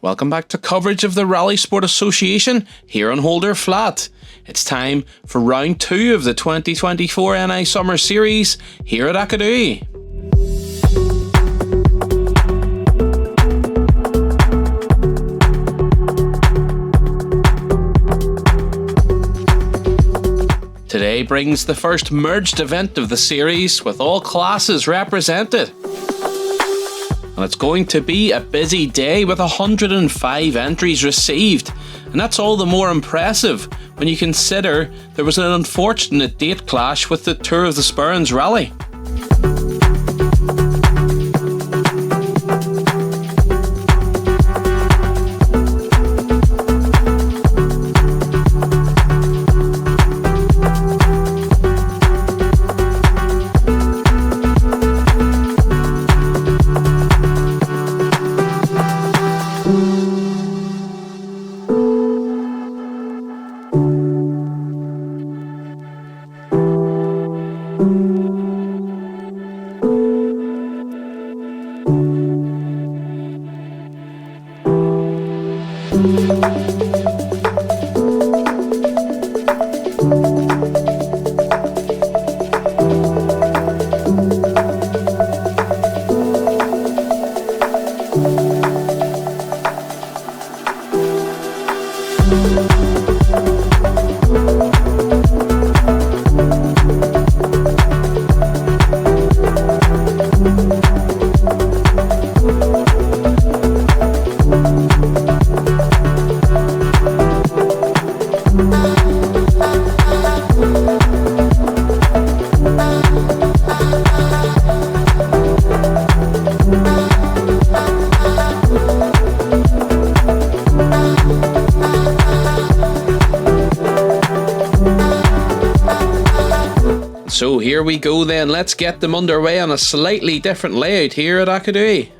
Welcome back to coverage of the Rallysport Association here on Holder Flat. It's time for round 2 of the 2024 NI Summer Series here at Aghadowey. Today brings the first merged event of the series with all classes represented. And it's going to be a busy day with 105 entries received. And that's all the more impressive when you consider there was an unfortunate date clash with the Tour of the Spurns rally. So here we go then, let's get them underway on a slightly different layout here at Aghadowey.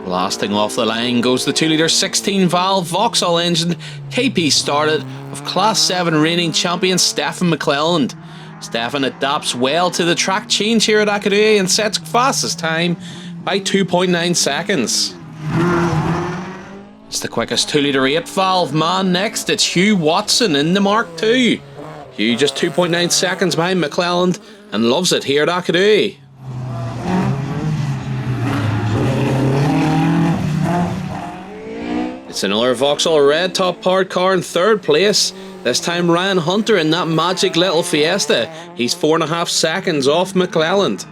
Blasting off the line goes the 2-litre 16-valve Vauxhall engine KP started of Class 7 reigning champion Stefan McClelland. Stefan adapts well to the track change here at Aghadowey and sets fastest time by 2.9 seconds. It's the quickest 2-litre 8-valve man next, it's Hugh Watson in the Mark II. Hugh just 2.9 seconds behind McClelland and loves it here at Aghadowey. It's another Vauxhall red top powered car in third place. This time Ryan Hunter in that magic little Fiesta. He's 4.5 seconds off McClelland.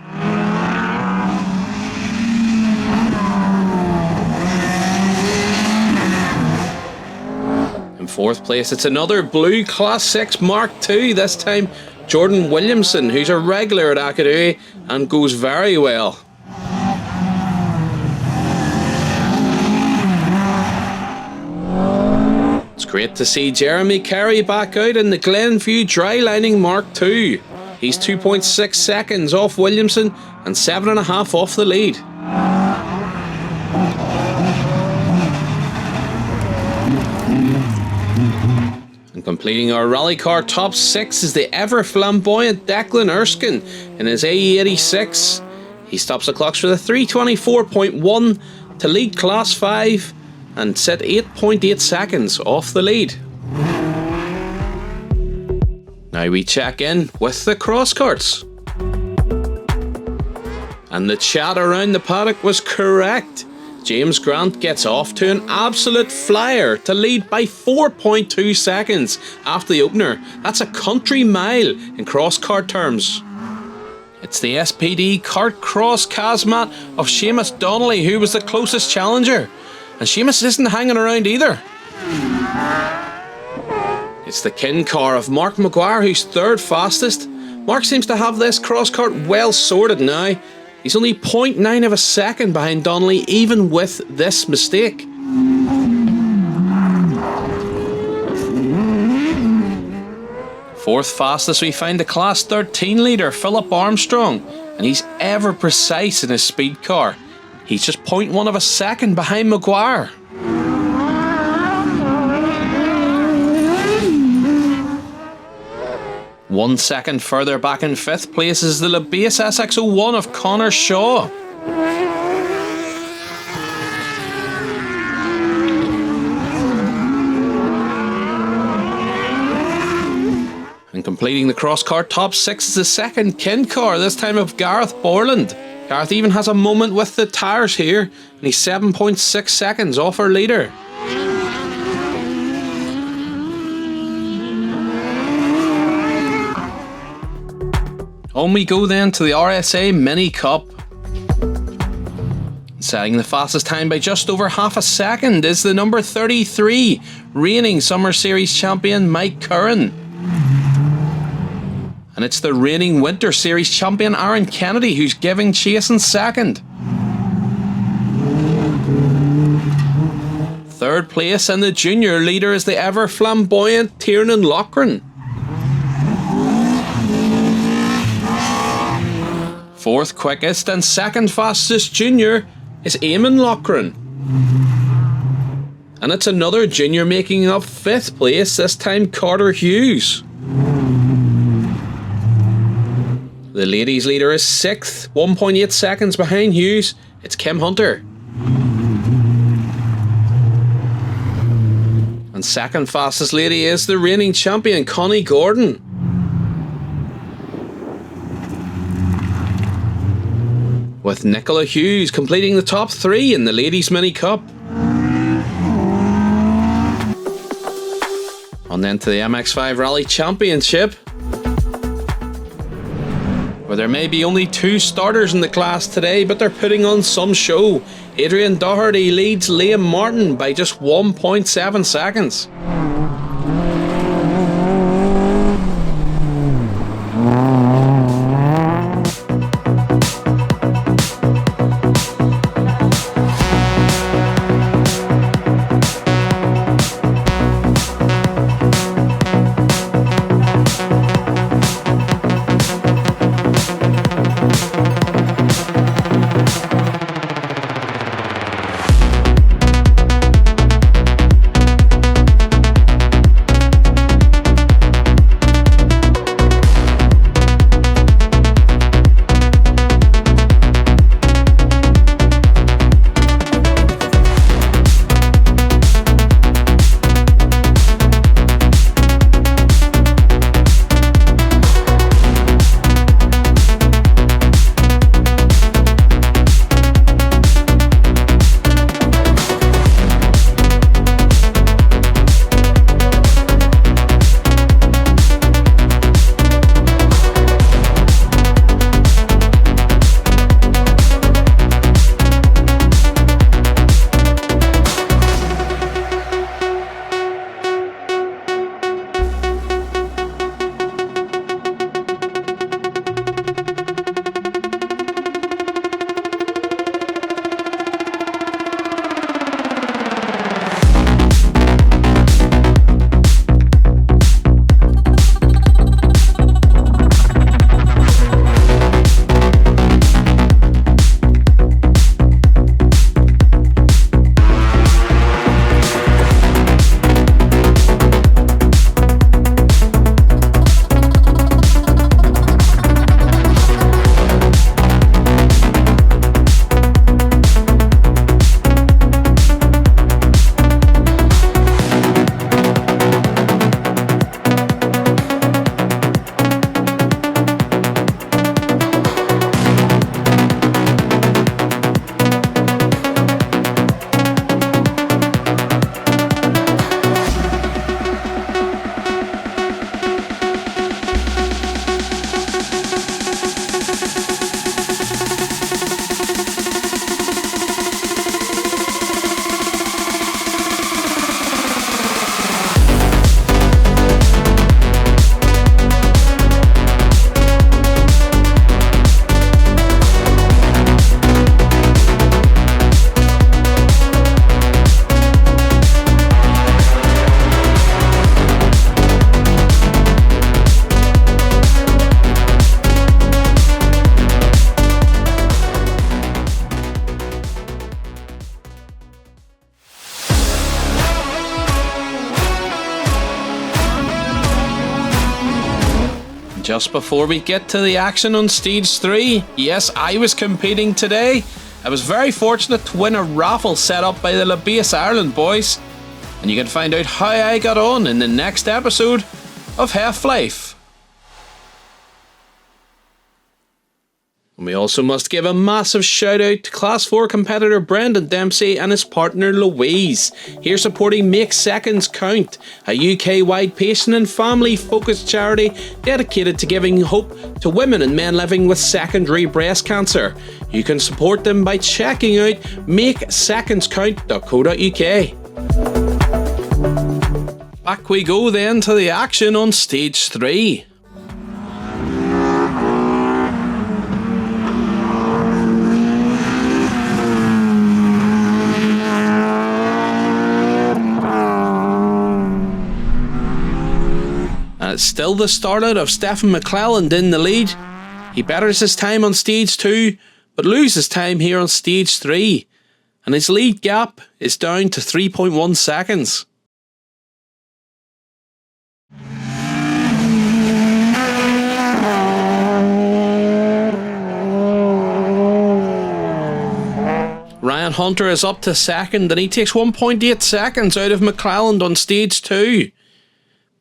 Fourth place, it's another blue Class 6 Mark II, this time Jordan Williamson, who's a regular at Aghadowey and goes very well. It's great to see Jeremy Carey back out in the Glenview Drylining Mark II. He's 2.6 seconds off Williamson and 7.5 off the lead. And completing our rally car top 6 is the ever flamboyant Declan Erskine in his AE86. He stops the clocks for the 3:24.1 to lead Class 5 and set 8.8 seconds off the lead. Now we check in with the cross carts. And the chat around the paddock was correct. James Grant gets off to an absolute flyer to lead by 4.2 seconds after the opener. That's a country mile in cross-kart terms. It's the SPD Kart Cross Kazmat of Seamus Donnelly who was the closest challenger. And Seamus isn't hanging around either. It's the kin car of Mark Maguire who's third fastest. Mark seems to have this cross-kart well sorted now. He's only 0.9 of a second behind Donnelly, even with this mistake. Fourth fastest we find the Class 13 leader, Philip Armstrong, and he's ever precise in his speed car. He's just 0.1 of a second behind Maguire. 1 second further back in 5th place is the Labase SX01 of Connor Shaw. leading the cross-car top 6 is the second Kind car, this time of Gareth Borland. Gareth even has a moment with the tyres here, and he's 7.6 seconds off our leader. On we go then to the RSA Mini Cup. Setting the fastest time by just over half a second is the number 33, reigning Summer Series champion Mike Curran. And it's the reigning Winter Series champion Aaron Kennedy who's giving chase in second. Third place and the junior leader is the ever flamboyant Tiernan Loughran. Fourth quickest and second fastest junior is Eamon Loughran. And it's another junior making up fifth place, this time Carter Hughes. The ladies leader is sixth, 1.8 seconds behind Hughes. It's Kim Hunter. And second fastest lady is the reigning champion Connie Gordon. With Nicola Hughes completing the top 3 in the Ladies Mini Cup. On then to the MX5 Rally Championship, where there may be only 2 starters in the class today, but they're putting on some show. Adrian Doherty leads Liam Martin by just 1.7 seconds. Just before we get to the action on Stage 3, yes, I was competing today. I was very fortunate to win a raffle set up by the La Base Ireland boys, and you can find out how I got on in the next episode of Half-Life. And we also must give a massive shout out to Class 4 competitor Brendan Dempsey and his partner Louise, here supporting Make Seconds Count, a UK-wide patient and family-focused charity dedicated to giving hope to women and men living with secondary breast cancer. You can support them by checking out makesecondscount.co.uk. Back we go then to the action on Stage 3. And it's still the starlet of Stephen McClelland in the lead. He betters his time on Stage 2, but loses time here on Stage 3. And his lead gap is down to 3.1 seconds. Ryan Hunter is up to second and he takes 1.8 seconds out of McClelland on Stage 2.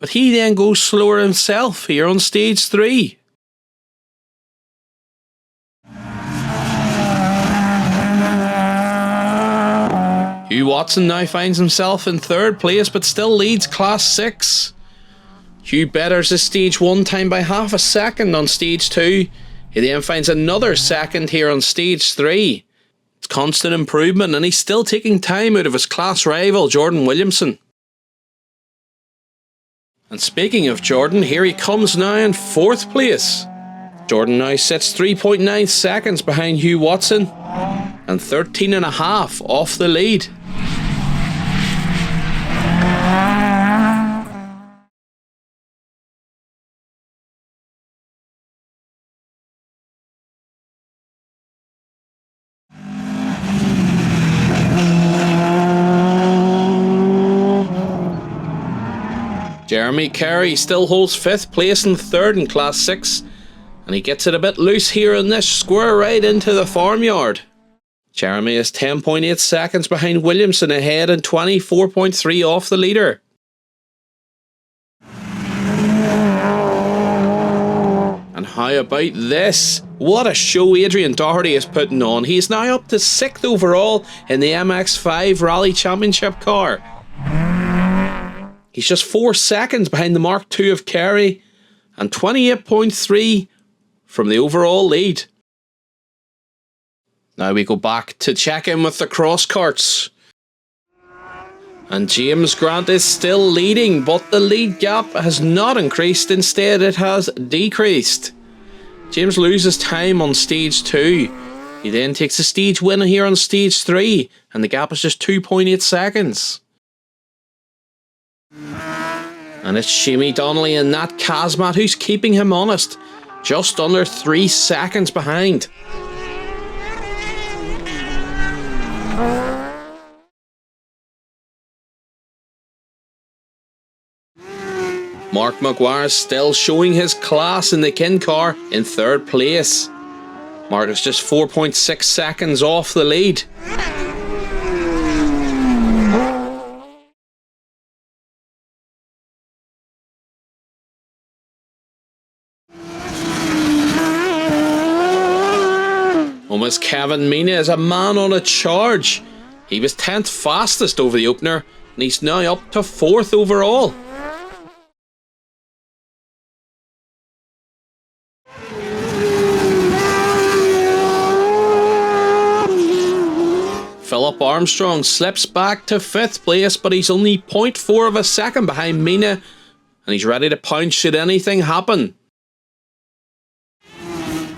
But he then goes slower himself here on Stage 3. Hugh Watson now finds himself in third place but still leads Class 6. Hugh betters his Stage 1 time by half a second on Stage 2. He then finds another second here on Stage 3. It's constant improvement and he's still taking time out of his class rival Jordan Williamson. And speaking of Jordan, here he comes now in fourth place. Jordan now sits 3.9 seconds behind Hugh Watson and 13.5 off the lead. Jeremy Carey still holds 5th place and 3rd in Class 6, and he gets it a bit loose here in this square right into the farmyard. Jeremy is 10.8 seconds behind Williamson ahead and 24.3 off the leader. And how about this? What a show Adrian Doherty is putting on. He is now up to 6th overall in the MX5 Rally Championship car. He's just 4 seconds behind the Mark II of Carey and 28.3 from the overall lead. Now we go back to check in with the cross carts. And James Grant is still leading, but the lead gap has not increased, instead it has decreased. James loses time on Stage 2. He then takes a stage win here on Stage 3, and the gap is just 2.8 seconds. And it's Shamie Donnelly in that Kazmat who's keeping him honest, just under 3 seconds behind. Mark McGuire is still showing his class in the Kin car in 3rd place. Mark is just 4.6 seconds off the lead. Almost Kevin Mina is a man on a charge. He was 10th fastest over the opener and he's now up to 4th overall. Philip Armstrong slips back to 5th place, but he's only 0.4 of a second behind Mina and he's ready to pounce should anything happen.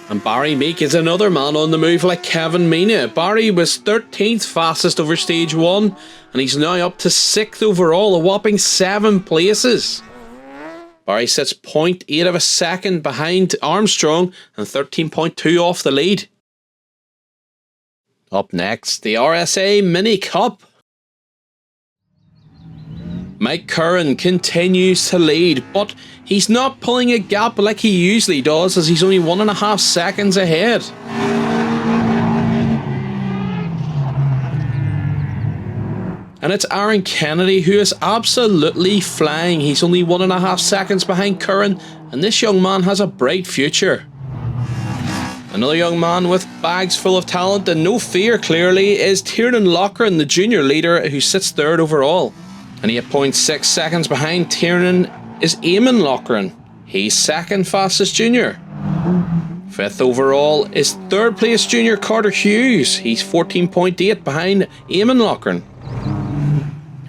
And Barry Meek is another man on the move like Kevin Mina. Barry was 13th fastest over Stage 1 and he's now up to 6th overall, a whopping 7 places. Barry sits 0.8 of a second behind Armstrong and 13.2 off the lead. Up next, the RSA Mini Cup. Mike Curran continues to lead, but he's not pulling a gap like he usually does, as he's only 1.5 seconds ahead. And it's Aaron Kennedy who is absolutely flying. He's only 1.5 seconds behind Curran, and this young man has a bright future. Another young man with bags full of talent and no fear clearly is Tiernan Loughran, the junior leader who sits third overall. And 8.6 seconds behind Tiernan is Eamon Loughran. He's second fastest junior. Fifth overall is third place junior Carter Hughes. He's 14.8 behind Eamon Loughran.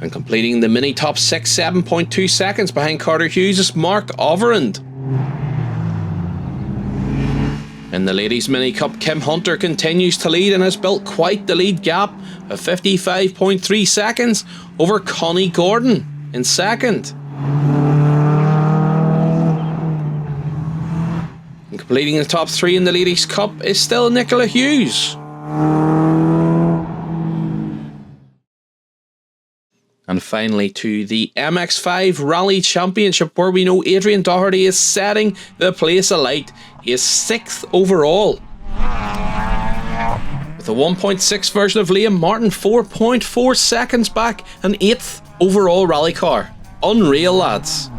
And completing the mini top 6, 7.2 seconds behind Carter Hughes is Mark Overend. In the Ladies Mini Cup, Kim Hunter continues to lead and has built quite the lead gap of 55.3 seconds over Connie Gordon in second. And completing the top 3 in the Ladies Cup is still Nicola Hughes. And finally to the MX5 Rally Championship, where we know Adrian Doherty is setting the place alight. He is 6th overall. With a 1.6 version of Liam Martin, 4.4 seconds back, and 8th overall rally car. Unreal, lads.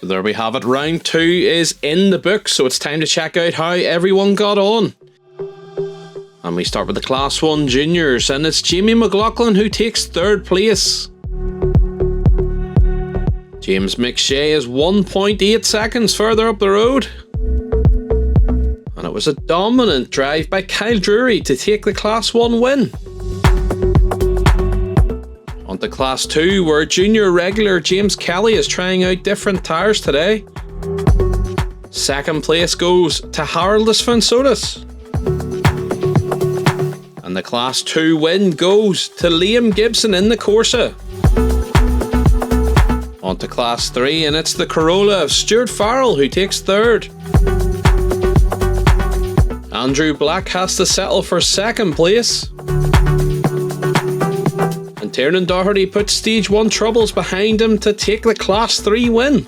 There we have it. Round 2 is in the book, so it's time to check out how everyone got on. And we start with the Class 1 juniors, and it's Jamie McLaughlin who takes 3rd place. James McShay is 1.8 seconds further up the road. And it was a dominant drive by Kyle Drury to take the Class 1 win. On to Class 2, where junior regular James Kelly is trying out different tyres today. Second place goes to Harold Svensotis. And the Class 2 win goes to Liam Gibson in the Corsa. On to Class 3, and it's the Corolla of Stuart Farrell who takes third. Andrew Black has to settle for second place. And Tiernan Doherty puts Stage 1 troubles behind him to take the Class 3 win.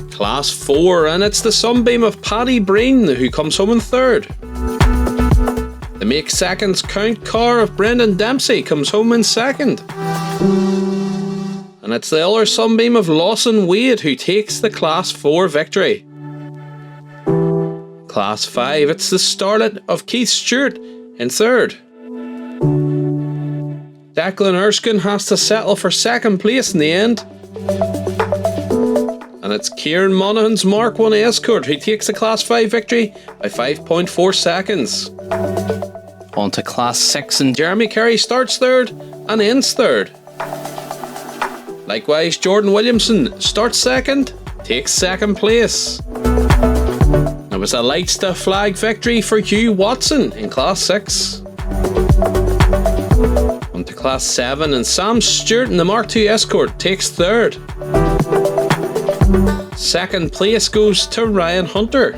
Class 4, and it's the Sunbeam of Paddy Breen who comes home in third. The Make Seconds Count car of Brendan Dempsey comes home in second. And it's the other Sunbeam of Lawson Wade who takes the Class 4 victory. Class 5, it's the Starlet of Keith Stewart in third. Declan Erskine has to settle for second place in the end. And it's Kieran Monaghan's Mark 1 Escort who takes the Class 5 victory by 5.4 seconds. On to Class 6, and Jeremy Carey starts third and ends third. Likewise, Jordan Williamson starts second, takes second place. It was a light stuff flag victory for Hugh Watson in Class 6. On to Class 7, and Sam Stewart in the Mark II Escort takes third. Second place goes to Ryan Hunter.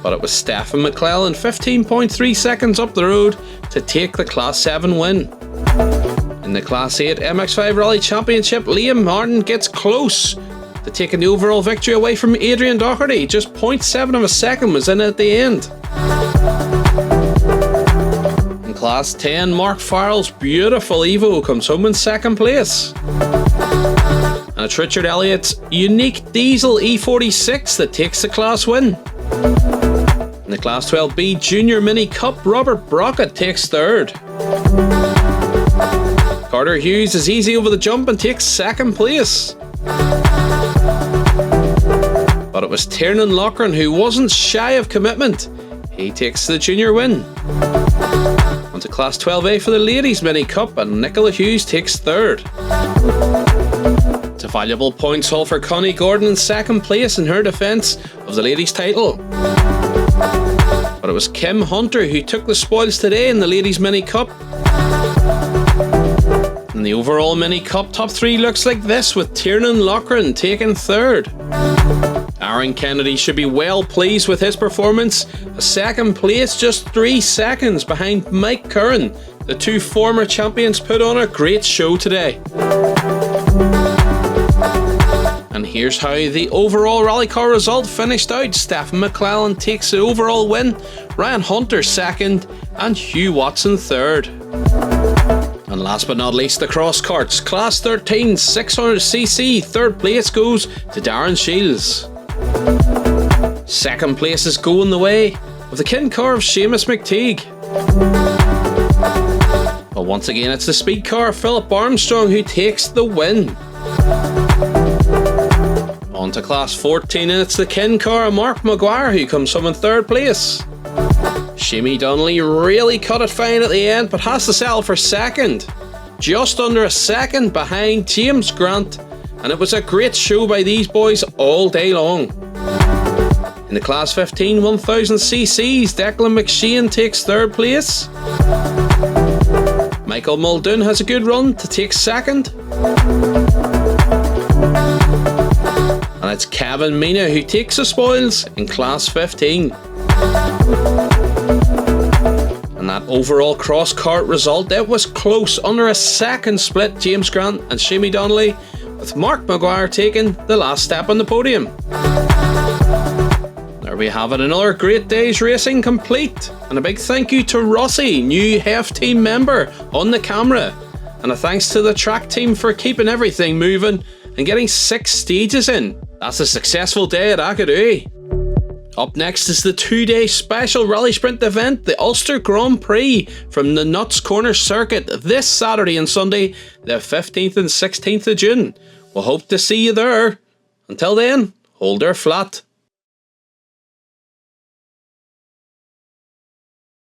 But it was Stephen McClellan 15.3 seconds up the road to take the Class 7 win. In the Class 8 MX5 Rally Championship, Liam Martin gets close to taking the overall victory away from Adrian Doherty. Just 0.7 of a second was in at the end. In Class 10, Mark Farrell's beautiful Evo comes home in second place. And it's Richard Elliott's unique diesel E46 that takes the class win. In the Class 12B Junior Mini Cup, Robert Brockett takes third. Carter Hughes is easy over the jump and takes second place. But it was Tiernan Loughran who wasn't shy of commitment. He takes the junior win. On to Class 12A for the Ladies Mini Cup, and Nicola Hughes takes third. It's a valuable points haul for Connie Gordon in second place in her defence of the ladies' title. But it was Kim Hunter who took the spoils today in the Ladies Mini Cup. And the overall Mini Cup top 3 looks like this, with Tiernan Loughran taking third. Aaron Kennedy should be well pleased with his performance. A second place, just 3 seconds behind Mike Curran. The two former champions put on a great show today. And here's how the overall rally car result finished out. Stephen McClellan takes the overall win, Ryan Hunter second, and Hugh Watson third. And last but not least, the cross carts. Class 13 600cc, third place goes to Darren Shields. Second place is going the way of the kin car of Seamus McTeague. But once again, it's the speed car of Philip Armstrong who takes the win. On to Class 14, and it's the kin car of Mark Maguire who comes home in third place. Shimmy Donnelly really cut it fine at the end, but has to settle for second. Just under a second behind James Grant, and it was a great show by these boys all day long. In the Class 15 1000cc's, Declan McShane takes third place. Michael Muldoon has a good run to take second. And it's Kevin Mina who takes the spoils in Class 15. And that overall cross kart result, it was close, under a second split James Grant and Shimmy Donnelly, with Mark Maguire taking the last step on the podium. There we have it, another great day's racing complete, and a big thank you to Rossi, new HEF team member, on the camera, and a thanks to the track team for keeping everything moving and getting 6 stages in. That's a successful day at Aghadowey. Up next is the 2-day special rally sprint event, the Ulster Grand Prix from the Nuts Corner circuit this Saturday and Sunday, the 15th and 16th of June. We'll hope to see you there. Until then, hold her flat.